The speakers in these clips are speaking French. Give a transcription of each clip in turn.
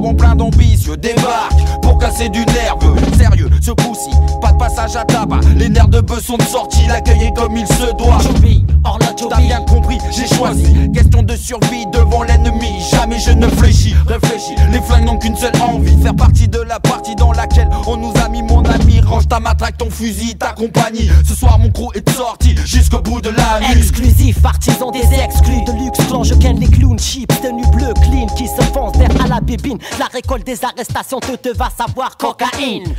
seront pleins d'ambitieux. Débarque pour casser du nerveux. Sérieux, ce coup-ci, pas de passage à tabac. Les nerfs de bœuf sont de sortie, l'accueil est comme il se doit. T'as bien compris, j'ai choisi. Question de survie devant l'ennemi. Jamais je ne fléchis, réfléchis. Les flingues n'ont qu'une seule envie, faire partie de la partie dans laquelle on nous a mis, mon ami. Range ta matraque, ton fusil, ta compagnie. Ce soir mon crew est sorti jusqu'au bout de la nuit. Exclusif, artisan des exclus de luxe, clan, je ken les clowns, chips, tenue bleue, clean, qui se foncent vers à la bébine. La récolte des arrestations, te va savoir cocaïne.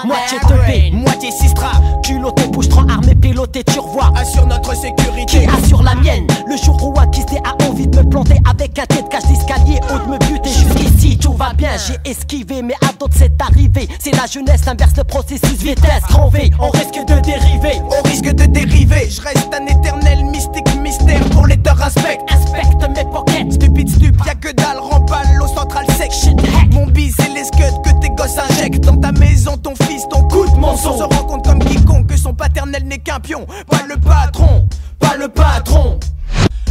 Moitié teubé, moitié sistra, culotté, bouche-tron, armé, piloté, tu revois. Assure notre sécurité. Qui assure la mienne? Le jour où Akisté a envie de me planter avec un tête cache d'escalier haut de me buter. Jusqu'ici tout va bien, j'ai esquivé, mais à d'autres c'est arrivé. C'est la jeunesse, inverse le processus, vitesse, grand V, on risque de dériver. Au risque de dériver, je reste un éternel mystique mystère pour les teurs inspecte. Inspecte mes pockets, Stupide, y'a que dalle, remballe au central sec. Mon bis c'est les scuds que tes gosses injectent. Dans ta maison, ton fils, ton coup de mensonge se rend compte comme quiconque que son paternel n'est qu'un pion. Pas le patron, pas le patron.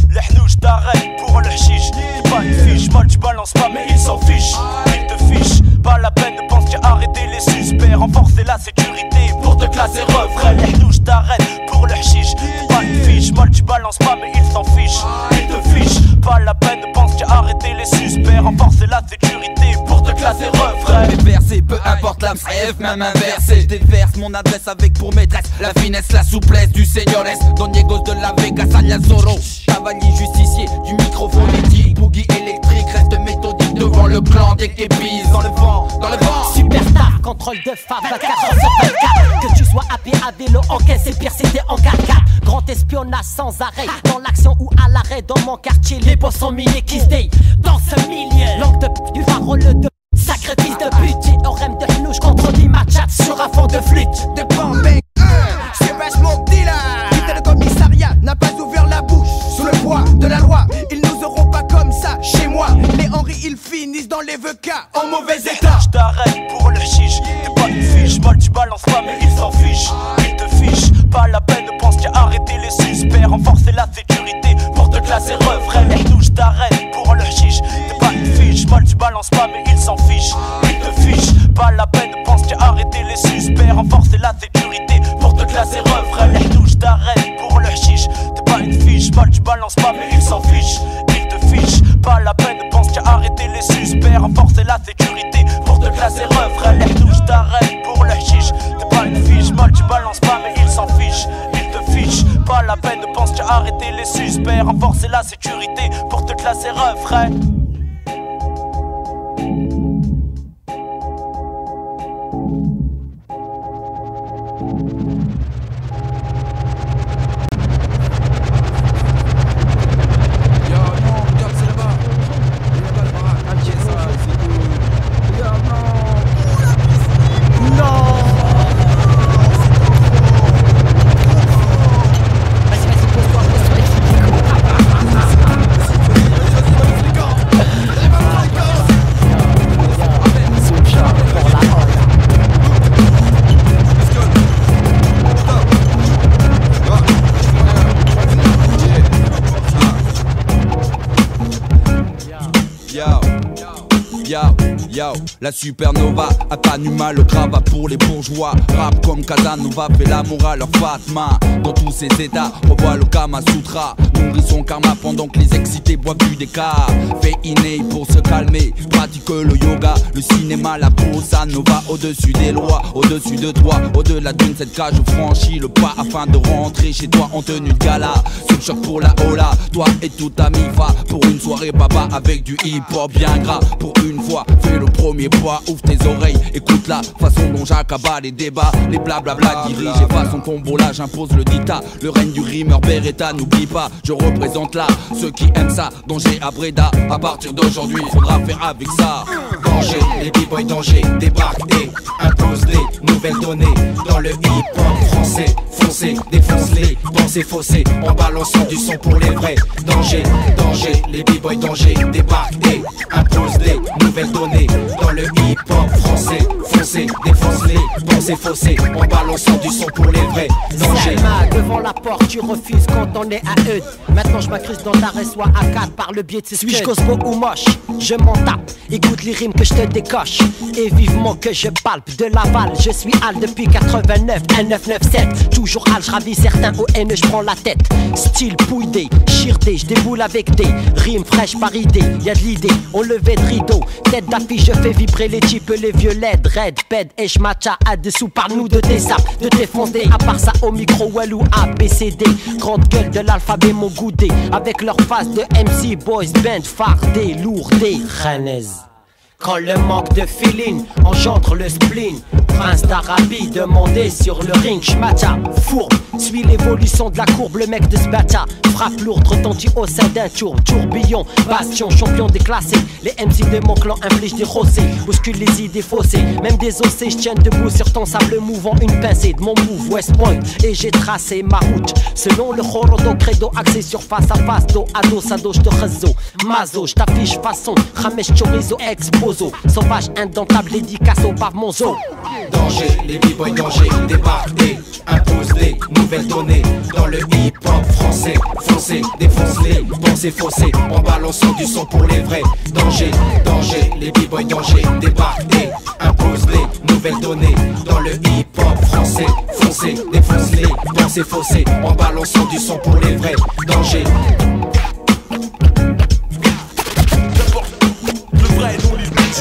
L'hnouche t'arrête pour le chiche. T'es pas une fiche, mal tu balances pas mais il s'en fiche. Il te fiche, pas la peine de penser à arrêter les suspects. Renforcer la sécurité pour te classer refrain. L'hnouche t'arrête pour le chiche. T'es pas une fiche, mal tu balances pas mais il s'en fiche. Il te fiche, pas la peine de penser à arrêter les suspects. Renforcer la sécurité pour te classer refrain. Déversé, peu importe la F, même inversé. Je déverse mon adresse avec pour maîtresse la finesse, la souplesse du señores. Don Diego de la Vega, alias Zorro. Cavalier justicier du microphone éthique. Boogie électrique, reste méthodique devant le clan dès qu'il pise dans le vent, dans le vent. Superstar, contrôle de phare, 24 sur 24. Que tu sois à pied, à vélo, en caisse et pire c'était en 4x4. Grand espionnage sans arrêt, dans l'action ou à l'arrêt. Dans mon quartier, les boss sont milliers qui se day. Dans ce milieu, langue de p***, du parole de sacrifice de but. Théorème de hnouche contre des matchats sur un fond de flûte. De Bambay, c'est pas smoke dealer. Putain le commissariat n'a pas ouvert la bouche. Sous le poids de la loi, ils nous auront pas comme ça chez moi. Les Henri ils finissent dans les VK en mauvais état. Je t'arrête pour le chiche. T'es pas une fiche, mal tu balances pas mais il s'en fiche. Il te fiche, pas la peine de penser à arrêter les suspects. Renforcer la sécurité pour te classer refrain. L'hnouche je t'arrête pour le chiche. T'es pas une fiche, mal tu balances pas mais il s'en fiche. Il te fiche, pas la peine de penser à arrêter les suspects. Renforcer la sécurité pour te classer refrain. L'hnouche je t'arrête pour le chiche. T'es pas une fiche, mal tu balances pas mais il s'en fiche. Il te fiche, pas la peine de penser à arrêter les suspects. Renforcer la sécurité pour te classer refrain. L'hnouche je t'arrête pour le chiche. T'es pas une fiche, mal tu balances pas mais il s'en fiche. Il te fiche, pas la peine de penser à arrêter les suspects. Renforcer la sécurité pour te classer refrain. Yo, la supernova atténue le gravat pour les bourgeois. Rap comme Casanova, fait l'amour à leur Fatma. Dans tous ces états, revoit le Kama Sutra. Nourrit son karma pendant que les excités boivent du déca. Fait inné pour se calmer, pratique le yoga. Le cinéma, la bossa nova, au-dessus des lois, au-dessus de toi. Au-delà d'une cette cage, je franchis le pas afin de rentrer chez toi en tenue de gala. Sub choc pour la hola, toi et tout ta mifa. Pour une soirée baba avec du hip-hop bien gras. Pour une fois, fais le premier pas, ouvre tes oreilles, écoute la façon dont j'accabale les débats, les blablabla dirigés façon combo là, j'impose le dictat, le règne du rimeur Beretta, n'oublie pas, je représente là ceux qui aiment ça, danger à Breda, à partir d'aujourd'hui, faudra faire avec ça. Danger, les b-boys danger, débarquent et imposent des nouvelles données dans le hip-hop français. Foncez, défonce-les, pensez faussé, en balançant du son pour les vrais. Danger, danger, les b-boys danger, débarquent et imposent des nouvelles données dans le hip-hop français. Foncez, défonce-les, pensez faussé, en balançant du son pour les vrais. Danger. Devant la porte, tu refuses quand on est à Eudes. Maintenant je m'incruste dans l'arrêt soit à 4 par le biais de ces scud. Suis-je cosmo ou moche? Je m'en tape, écoute les rimes que je te décoche. Et vivement que je palpe de Laval. Je suis Al depuis 89, 1997. Toujours Al, je ravis certains au haineux, je prends la tête. Style pouillé, chirdé, je déboule avec des rimes fraîches par idée. Y'a de l'idée, on levait de rideau. Tête d'affiche, je fais vibrer les types, les vieux LED, red, ped, et j'matcha à dessous. Parle-nous de tes sapes, de tes fondés. À part ça, au micro, well ou A, B, C, D. Grande gueule de l'alphabet, mon goûté. Avec leur face de MC, boys, band, fardé, lourdé, rennes. Quand le manque de feeling engendre le spleen, Prince d'Arabie demandé sur le ring. J'matcha, fourbe, suis l'évolution de la courbe. Le mec de Sbata frappe lourde, retentit au sein d'un tourbillon, bastion, champion déclassé. Les MC de mon clan infligent des rossés, bousculent les idées faussées. Même des ossés, j'tiens debout sur ton sable mouvant. Une pincée de mon move West Point et j'ai tracé ma route selon le chorodo credo axé sur face à face, dos à dos, à dos, j'te réseau. Mazo, j'taffiche façon, Ramesh chorizo, exposo. Sauvage, indomptable, dédicace au pave mon zoo. Danger, les b-boys danger, débarquent et imposent des nouvelles données dans le hip-hop français. Foncez, défonce-les, pensez faussé, en balançant du son pour les vrais. Danger, danger, les b-boys danger, débarquent et imposent des nouvelles données dans le hip-hop français. Foncez, défonce-les, pensez faussé, en balançant du son pour les vrais. Danger.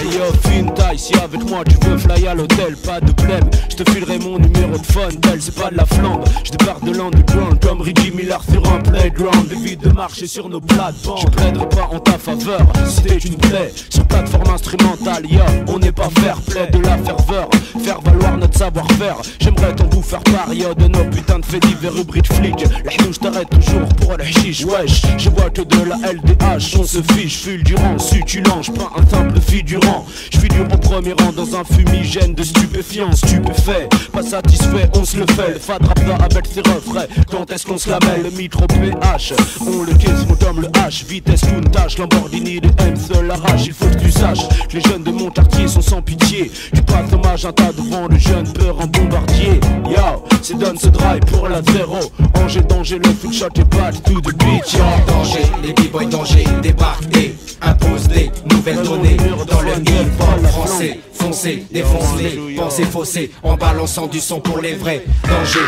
Hey yo, Fintai, si avec moi tu veux fly à l'hôtel, pas de blême. Je te filerai mon numéro de phone, tel c'est pas de la flambe. Je débarque de l'underground comme Reggie Miller sur un playground. Évite de marcher sur nos plates-bandes. Je plaiderai pas en ta faveur, si t'es une plaie. Sur plateforme instrumentale, yo, on n'est pas fair play de la ferveur. Faire valoir notre savoir-faire. J'aimerais t'en vous faire part, yo, de nos putains de faits divers rubriques flics. La je t'arrête toujours pour le chiche, wesh. Je vois que de la LDH, on se fiche, fulgurant, succulent. J'prends un simple figurant. Je figure au premier rang dans un fumigène de stupéfiants, stupéfait. Pas satisfait, on se le fait. Le fad rap avec ses refrains. Quand est-ce qu'on se la met? Le micro PH, on le caisse, on comme le H. Vitesse, une tâche, Lamborghini, les M seul l'arrache. Il faut que tu saches, les jeunes de mon quartier sont sans pitié. Tu passes hommage un tas devant le jeune peur en bombardier. Yo, c'est donne ce drive pour la zéro. Angers, danger, le full shot et back to the beach. Yo, danger, les b-boys danger, débarquent et imposent des nouvelles données dans le hip-hop français. Foncez, défonce-les, pensez faussé, en balançant du son pour les vrais. Danger.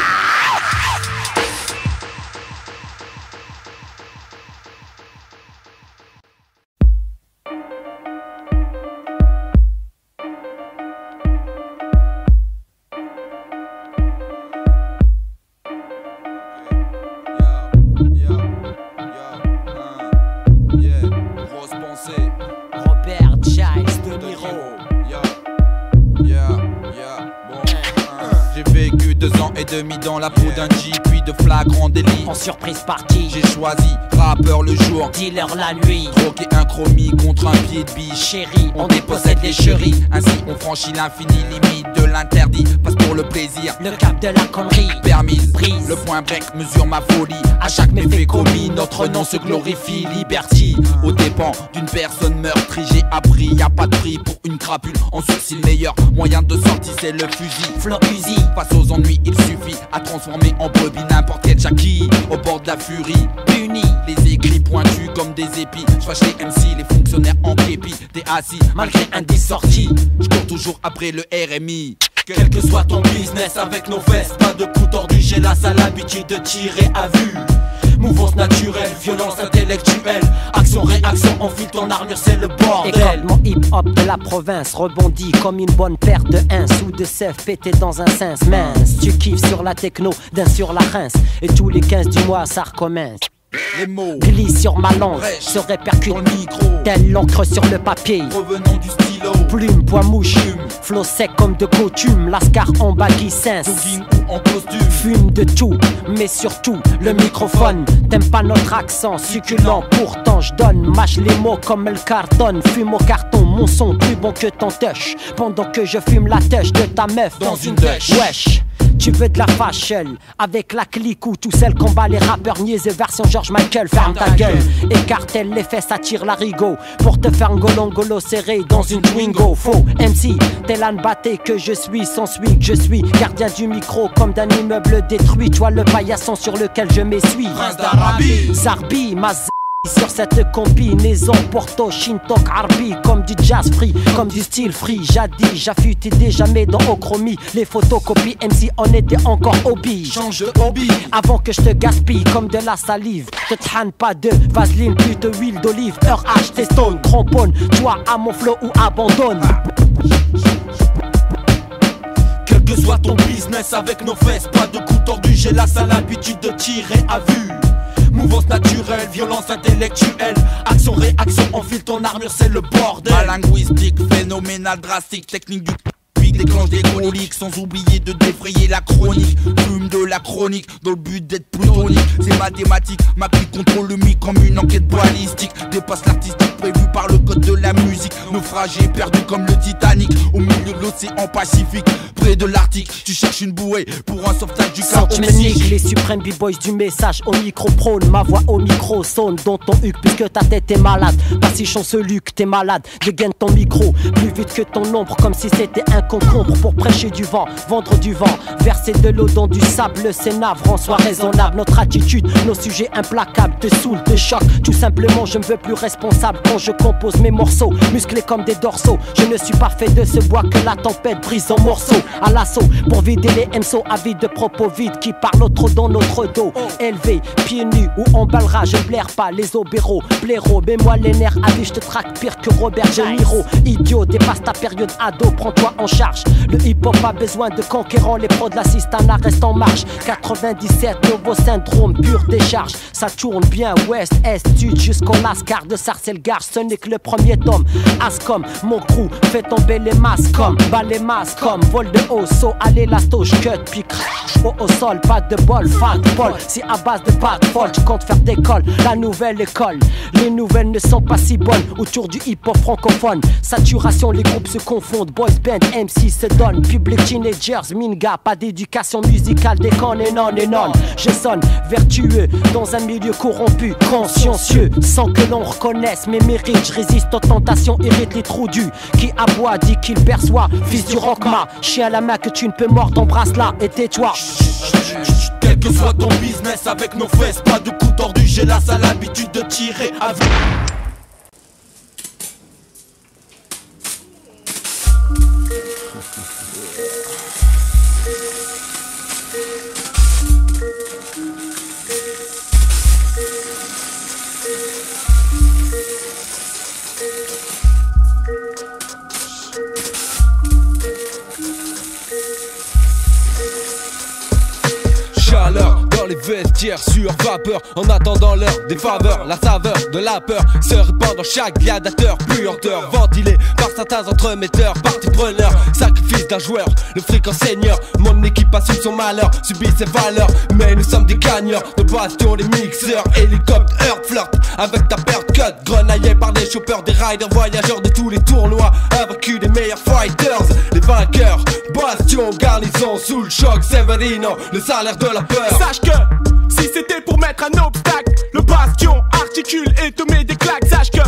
Demi dans la peau d'un G, puis de flagrant délit. En surprise partie, j'ai choisi rappeur le jour, dealer la nuit. Troquer un chromie contre un pied de biche. Chérie, on dépossède les chéris. Ainsi on franchit l'infini, limite de l'interdit. Passe pour le plaisir, le cap de la connerie. Permise, prise, le point break mesure ma folie. À chaque méfait commis, notre nom se glorifie. Liberty, aux dépens d'une personne meurtrie. J'ai appris, y a pas de prix pour une crapule. En sourcil, meilleur moyen de sortie c'est le fusil. Flow Uzi, face aux ennuis il suffit à transformer en brebis n'importe quel Jackie. Au bord de la furie, puni, les écrits pointus comme des épis. J'fâche les MC, les fonctionnaires en képi. T'es assis malgré un disque sorti. J'cours toujours après le RMI. Quel que soit ton business avec nos vestes, pas de coup tordu, j'ai la sale habitude de tirer à vue. Mouvance naturelle, violence intellectuelle, action-réaction, enfile ton armure, c'est le bordel. École, mon hip-hop de la province rebondit comme une bonne paire de 1 ou de seuf pété dans un sens mince. Tu kiffes sur la techno, d'un sur la rince, et tous les 15 du mois ça recommence. Les mots glissent sur ma langue, se répercutent dans le micro, tel l'encre sur le papier. Revenant du stylo, plume, poids mouche, flow sec comme de coutume, lascar en bas qui sens. Jogging ou en costume, fume de tout, mais surtout le microphone. T'aimes pas notre accent succulent, pourtant je donne, mâche les mots comme le cartonne. Fume au carton, mon son plus bon que ton touch, pendant que je fume la touche de ta meuf dans une touch. Wesh, Tu veux de la fashion avec la clique ou tout seul combat les rappeurs niaiseux version George Michael. Ferme ta gueule, écartèle les fesses, attire l'arigot pour te faire un golongolo serré dans une Twingo. Faux MC, tel Anne Batté que je suis, sans celui que je suis, gardien du micro comme d'un immeuble détruit. Tu vois le paillasson sur lequel je m'essuie. Prince d'Arabie, Zarbi, ma sur cette combinaison Porto, Shintok, Arbi, comme du jazz free, comme du style free. Jadis, j'affûtais jamais dans Ochromie. Les photocopies MC on était encore hobby. change de hobby. Avant que je te gaspille comme de la salive. Te trahne pas de vaseline, plus de huile d'olive. Heure H, t'es stone, cramponne. Toi à mon flow ou abandonne. Quel que soit ton business avec nos fesses, pas de coups tordus, j'ai la sale habitude de tirer à vue. Mouvance naturelle, violence intellectuelle, action, réaction, enfile ton armure, c'est le bordel. Ma linguistique, phénoménal, drastique, technique du déclenche des coliques, sans oublier de défrayer la chronique. Fume de la chronique, dans le but d'être plutonique. C'est mathématique, ma clique contrôle le mic comme une enquête balistique. Dépasse l'artistique prévu par le code de la musique. Naufragé, perdu comme le Titanic, au milieu de l'océan Pacifique, près de l'Arctique. Tu cherches une bouée pour un sauvetage du chaos. Les suprêmes b-boys du message au micro prône. Ma voix au micro sonne dans ton huc puisque ta tête est malade. Pas si chanceux Luc, t'es malade. Dégaine ton micro plus vite que ton ombre, comme si c'était un concombre pour prêcher du vent, vendre du vent, verser de l'eau dans du sable. C'est navrant, sois raisonnable. Notre attitude, nos sujets implacables te saoulent, te choquent. Tout simplement, je me veux plus responsable quand je compose mes morceaux, musclés comme des dorsaux. Je ne suis pas fait de ce bois que la tempête brise en morceaux. À l'assaut, pour vider les MSO avides de propos vides qui parlent trop dans notre dos. Élevé, pieds nus ou en balra, je blaire pas les obéros. Blaireau, mets-moi les nerfs à vie, je te traque pire que Robert De Niro. Idiot, dépasse ta période ado, prends-toi en charge. Le hip-hop a besoin de conquérants, les pros de la Sistana restent en marche. 97, nouveau syndrome, pure décharge. Ça tourne bien, ouest, est, sud, jusqu'au Lascar de Sarcelles-Gare. Ce n'est que le premier tome. Ascom, mon crew, fait tomber les masques comme bas les masques comme vol de haut, saut à l'élasto, cut, puis crash au sol, pas de bol, fat Paul. Si à base de pâte folle, je compte faire d'école, la nouvelle école. Les nouvelles ne sont pas si bonnes autour du hip-hop francophone. Saturation, les groupes se confondent, boys band, MC se donnent, public teenagers, minga, pas d'éducation musicale, déconne et non. Je sonne vertueux dans un milieu corrompu, consciencieux, sans que l'on reconnaisse mes mérites. Je résiste aux tentations, irrite les trous du qui aboie, dit qu'il perçoit. Fils du rockma, chien à la main que tu ne peux mordre, embrasse-la et tais-toi. Quel que soit ton business avec nos fesses, pas de coups tordus, j'ai la sale habitude de tirer à vue. Chaleur dans les vestiaires sur vapeur, en attendant l'heure des faveurs, la saveur de la peur se répand dans chaque gladiateur, puanteur, ventilé par certains entremetteurs, partie preneur, sacrifice d'un joueur, le fric en seigneur. Mon équipe assume son malheur, subit ses valeurs, mais nous sommes des gagneurs, de bastion, des mixeurs, hélicoptères, flirt avec ta perte cut, grenaillé par des choppers, des riders, voyageurs de tous les tournois, invaincus des meilleurs fighters, les vainqueurs, bastion, garnison, sous le choc, Severino, le salaire de la peur. Sache que si c'était pour mettre un obstacle, le bastion articule et te met des claques. Sache que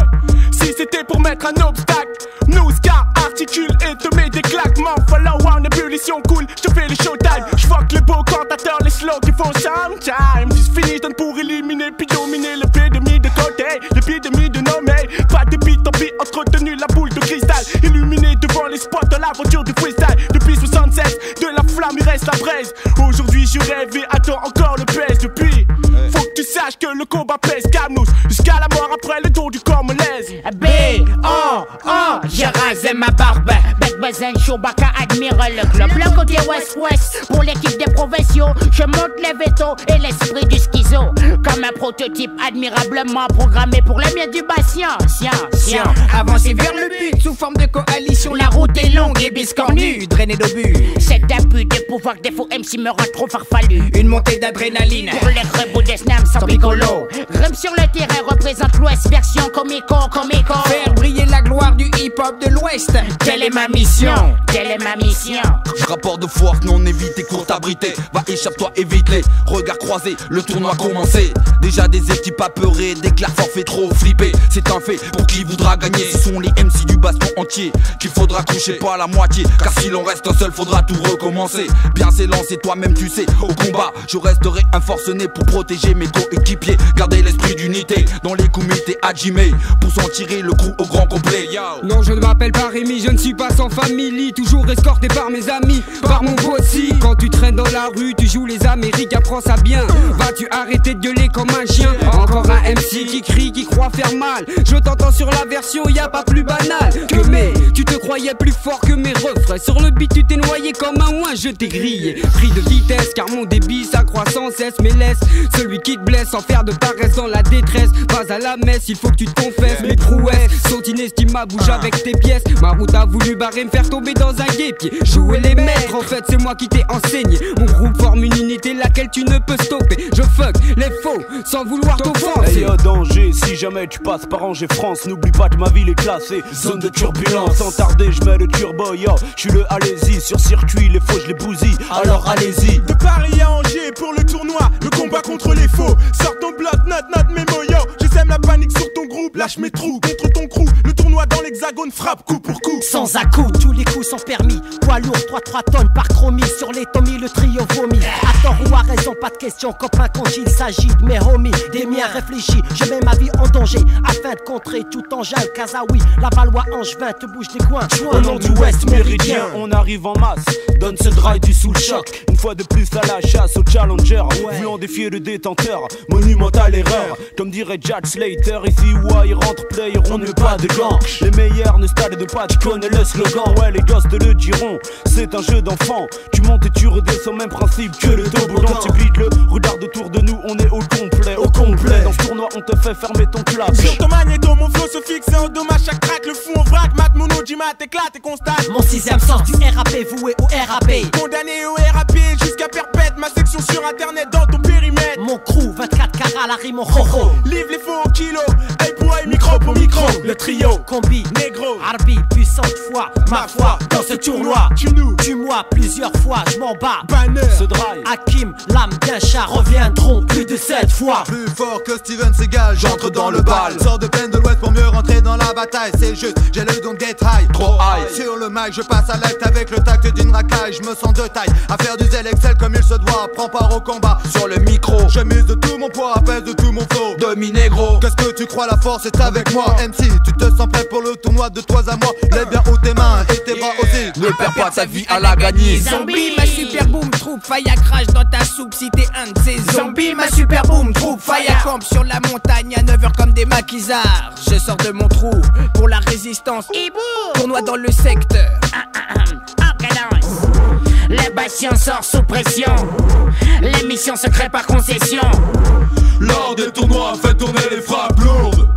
si c'était pour mettre un obstacle, nous ska articule et te met des claques. M'en follow en ébullition cool, je te fais les showtime. J'fuck les beaux cantateurs, les slow qui font sometime. Si je finis, je donne pour éliminer puis dominer l'épidémie de côté, l'épidémie de nommer. Pas de beat, tant pis, entretenu la boule de cristal, illuminé devant les spots de l'aventure du freestyle. Depuis 76, de la flamme il reste la braise. Aujourd'hui je rêve et attends encore le pèse. Depuis, faut que tu saches que le combat pèse. Calme-nous, jusqu'à la mort après le tour du corps me laisse. B.O.O. J'ai rasé ma barbe. Bête Bazen, Chewbacca admire le club. Le côté West-West pour l'équipe des provinciaux. Je monte les vétos et l'esprit du schizo. Comme un prototype admirablement programmé pour le bien du patient. Sien. Avancer vers le but sous forme de coalition. La route est longue et biscornue, drainée d'obus. Cet abus de pouvoir des faux MC me rend trop farfelu. Une montée d'adrénaline pour les rebouts des snams sans piccolo. Rime sur le terrain représente l'Ouest, version comico comico. Faire briller la gloire du hip-hop de l'Ouest. Quelle est ma mission? Quelle est ma mission? Rapport de force non évité, court abrité. Va échappe-toi, évite-les. Regard croisé, le tournoi commencé. Déjà des équipes apeurées, déclare forfait trop flippé. C'est un fait pour qui voudra gagner. Ce sont les MC du baston entier qu'il faudra coucher, pas la moitié. Car si l'on reste un seul, faudra tout recommencer. Bien s'élancer, toi-même tu sais, au combat je resterai un forcené pour protéger mes coéquipiers. Garder l'esprit d'unité dans les comités adjimés pour s'en tirer le coup au grand complet. Non, je ne m'appelle pas Rémi, je ne suis pas sans famille. Toujours escorté par mes amis, par mon bossy. Quand tu traînes dans la rue, tu joues les Amériques, apprends ça bien. Vas-tu arrêter de gueuler comme un chien? Encore un MC qui crie, qui croit faire mal. Je t'entends sur la version, y a pas plus banal que mais tu te croyais plus fort que mes refrains. Sur le beat tu t'es noyé comme un ouin, je t'ai grillé. Pris de vitesse car mon débit s'accroît sans cesse. Mais laisse celui qui te blesse sans faire de paresse dans la détresse. Pas à la messe, il faut que tu te confesses. Mes prouesses sont inestimables, bouge avec tes pièces. Ma route a voulu barrer, me faire tomber dans un guépier. Jouer les maîtres, en fait c'est moi qui t'ai enseigné. Mon groupe forme une unité laquelle tu ne peux stopper. Je fuck les faux sans vouloir t'offenser. Y'a danger si jamais tu passes par Angers France. N'oublie pas que ma ville est classée zone de turbulence. Sans tarder je mets le turbo, yo. J'suis le allez-y, sur circuit les faux je les bousille. Alors allez-y. De Paris à Angers pour le tournoi, le combat contre les faux. Sors ton bloc, note mémo, yo. Je sème la panique sur ton groupe, lâche mes trous contre ton crew. Le tournoi dans l'hexagone frappe coup pour coup. Sans à-coups, tous les coups sont permis. Poids lourd, 3 tonnes par chromie. Sur les tomis, le trio vomit. À tort ou à raison, pas de question, copain, quand il s'agit de mes homies. Des miens réfléchis, je mets ma vie en danger afin de contrer tout engin. Casaoui, la Valois, Angevin, te bouge des coins. Au nom du Ouest méridien, on arrive en masse. Donne ce drive du sous le choc. Une fois de plus à la chasse au challenger. Voulant défier le détenteur, monumentale erreur. Comme dirait Jack Slater, ici où il rentre player, on ne met pas de gants. Les meilleurs ne stade pas, tu connais le slogan. Ouais, les gosses te le diront, c'est un jeu d'enfant. Tu montes et tu redescends, même principe que le toboggan. Tu glides le regard autour de nous, on est au complet, au complet. Dans ce tournoi, on te fait fermer ton clap. Sur ton magnéto, mon flow se fixe et en dommage chaque track. Le fou en vrac, mat, mono, G-mat, éclate et constate. Mon sixième sens du RAP voué au RAP. Condamné au RAP jusqu'à perpète. Ma section sur internet dans ton périmètre. Mon crew, 24 carats, la rime en ho-ho. Livre les faux au kilo, hey pour hey, micro pour micro. Le trio, combi, négro, arbi, puissante foi. Ma foi dans ce tournoi, tue-moi plusieurs fois, je m'en bats. Banner, ce drive, Hakim, l'âme bien chat, reviendront plus de 7 fois. Plus fort que Steven Seagal, j'entre dans le bal. Sors de peine de l'ouest pour mieux rentrer dans la bataille. C'est juste, j'ai le don de get high. Trop high. Sur le mic, je passe à l'acte avec le tact d'une racaille. Je me sens de taille, à faire du zèle Excel comme il se doit. Prends part au combat, sur le micro. Je mise de tout mon poids, apaise de tout mon flow. Demi-négro, qu'est-ce que tu crois, la force est avec moi. MC, tu te sens prêt pour le tournoi de toi à moi. Lève bien haut tes mains et tes bras aussi. Ne perds pas ta vie à la gagner. Zombie, ma super boom troupe, fire crash dans ta soupe si t'es un de ces zombies. Ma super boom troupe, fire camp sur la montagne à 9h comme des maquisards. Je sors de mon trou pour la résistance. Tournoi dans le secteur. Les patients sortent sous pression. L'émission se crée par concession. Lors des tournois, fait tourner les frappes lourdes.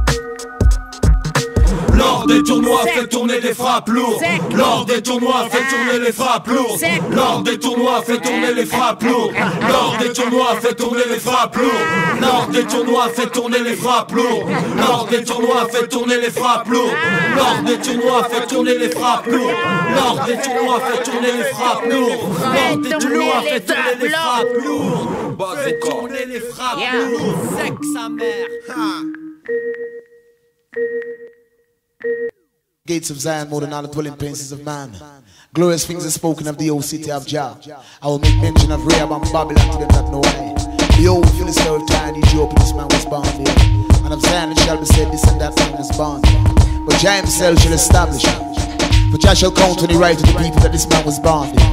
Lors des tournois, fait tourner les frappes lourdes. Lors des tournois, fait tourner les frappes lourdes. Lors des tournois, fait tourner les frappes lourdes. Lors des tournois, fait tourner les frappes lourdes. Lors des tournois, fait tourner les frappes lourdes. Lors des tournois, fait tourner les frappes lourdes. Lors des tournois, fait tourner les frappes lourdes. Lors des tournois, fait tourner les frappes lourdes. Lors des tournois, fait tourner les frappes lourdes. Fait tourner les frappes lourdes. Sec sa mère. Gates of Zion, more than all the dwelling places of man. Glorious things are spoken of the old city of Jah. I will make mention of Rahab and Babylon to them that know I. Behold, Philistine time Ethiopia, this man was born there. And of Zion it shall be said, this and that man was born. But Jah himself shall establish it. For Jah shall count on the right of the people that this man was born there.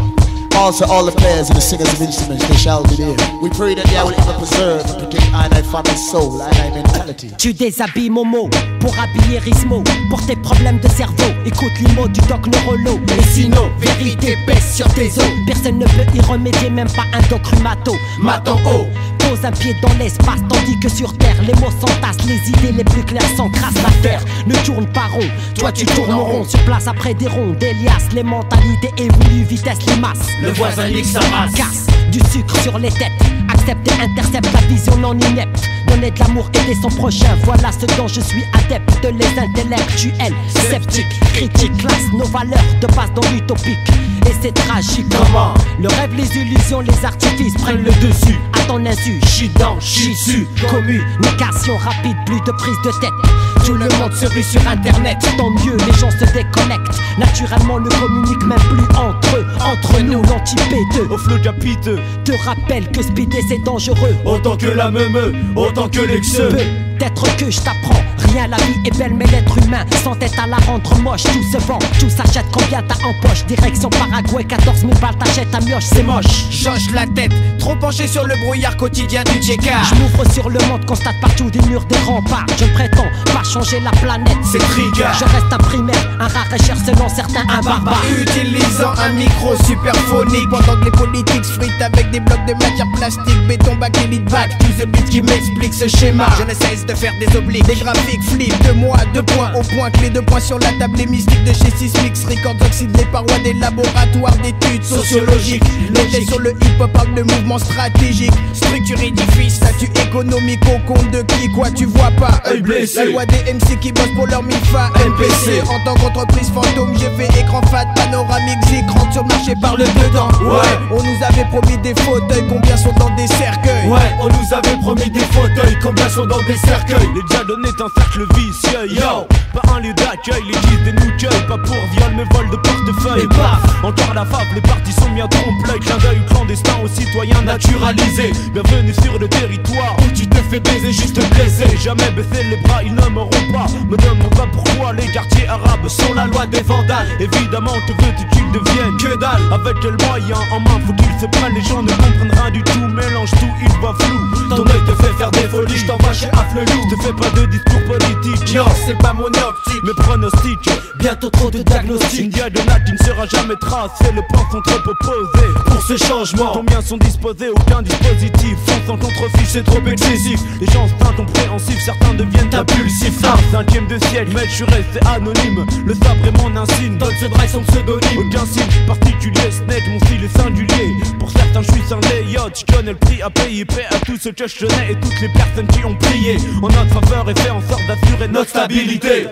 Also all the players and the singers of instruments, they shall be there. We pray that they will ever preserve and protect I and I family's soul, I and I mentality. Tu déshabilles Momo pour habiller Rismo. Pour tes problèmes de cerveau, écoute l'IMO du doc Neurolo. Et sinon, vérité pèse sur tes os. Personne ne peut y remédier, même pas un doc rhumato. Maton haut, pose un pied dans l'espace, tandis que sur terre, les mots s'entassent, les idées les plus claires s'encrassent. La terre ne tourne pas rond, toi tu tournes en rond. Sur place après des ronds, des liasses, les mentalités évoluent, vitesse les masses. Le voisin nique sa race. Casse du sucre sur les têtes, accepte et intercepte la vision non inepte. donner de l'amour, aider son prochain. Voilà ce dont je suis adepte, les intellectuels sceptiques, critiques, classent nos valeurs de base dans l'utopique. Et c'est tragique comment le rêve, les illusions, les artifices prennent le dessus. À ton insu, j'suis dans, j'suis su. Communication rapide, plus de prise de tête. Tout le monde se rue sur internet, tant mieux, les gens se déconnectent. Naturellement ne communiquent même plus entre eux. Entre nous, l'anti-P2 au flot capiteux te rappelle que speeder c'est dangereux. Autant que la meumeux, autant que l'exceux. Peut-être que je t'apprends, rien, la vie est belle mais l'être humain sans tête à la rendre moche. Tout se vend, tout s'achète, combien t'as en poche? Direction Paraguay, 14 000 balles t'achètes à mioche, c'est moche. J'hoche la tête, trop penché sur le brouillard quotidien du Djeka. Je m'ouvre sur le monde, constate partout des murs, des remparts. Je ne prétends pas changer la planète, c'est trigard. Je reste un primaire, un rare et cher selon certains, un barbare. Utilisant un micro superphonique pendant que les politiques se fritent avec des blocs de matière plastique, béton, bakélite, bac. Tous ces bits qui m'expliquent ce schéma. Je ne cesse de faire des obliques, des graphiques, flip de moi, 2 points au point, clé 2 points sur la table, les mystiques de chez Sismix, Records oxydent les parois des laboratoires d'études sociologiques. L'effet sur le hip-hop parle de mouvements stratégiques, structure édifice, statut économique au compte de qui, quoi tu vois pas, œil blessé. La loi des MC qui bossent pour leur MIFA, MPC. En tant qu'entreprise fantôme, j'ai fait écran fat, panoramique, zik, rentre sur le marché par le dedans. Ouais, on nous avait promis des fauteuils, combien sont dans des cercueils? Ouais, on nous avait promis des fauteuils, combien sont dans des cercueils? Les diadons est un cercle vicieux, yo. Pas un lieu d'accueil, les 10 des nous cueillent. Pas pour viol mais vol de portefeuille. Et paf, encore la fable, les parties sont mis à trompe-l'œil. Clin d'œil clandestin aux citoyens naturalisés. Bienvenue sur le territoire où tu te fais baiser, juste blessé. Jamais baisser les bras, ils ne m'auront pas. Me demande pas pourquoi les quartiers arabes sont la loi des vandales. Évidemment te veux-tu qu'ils deviennent que dalle. Avec quel moyen en main faut qu'ils se prennent. Les gens ne comprennent rien du tout, mélange tout, ils voient flou. Ton œil te fait faire des folies, je t'envoie chez Afflelou. Te fais pas de discours politique, non c'est pas mon optique. Mes pronostics, bientôt trop de diagnostics. Une diagonale qui ne sera jamais tracée. Les plans sont trop opposés pour ce changement. Combien sont disposés, aucun dispositif. Sans contrefiche, c'est trop excessif. Les gens sont incompréhensifs, certains deviennent impulsifs. 5e de siècle, mais je suis resté anonyme. Le sabre est mon insigne, donne ce drive son pseudonyme. Aucun signe particulier, snake, mon style est singulier. Pour certains je suis scindé, yacht, je connais le prix à payer. Paix à tous ceux que je connais et toutes les personnes qui ont prié en notre faveur et fait en sorte d'assurer notre stabilité.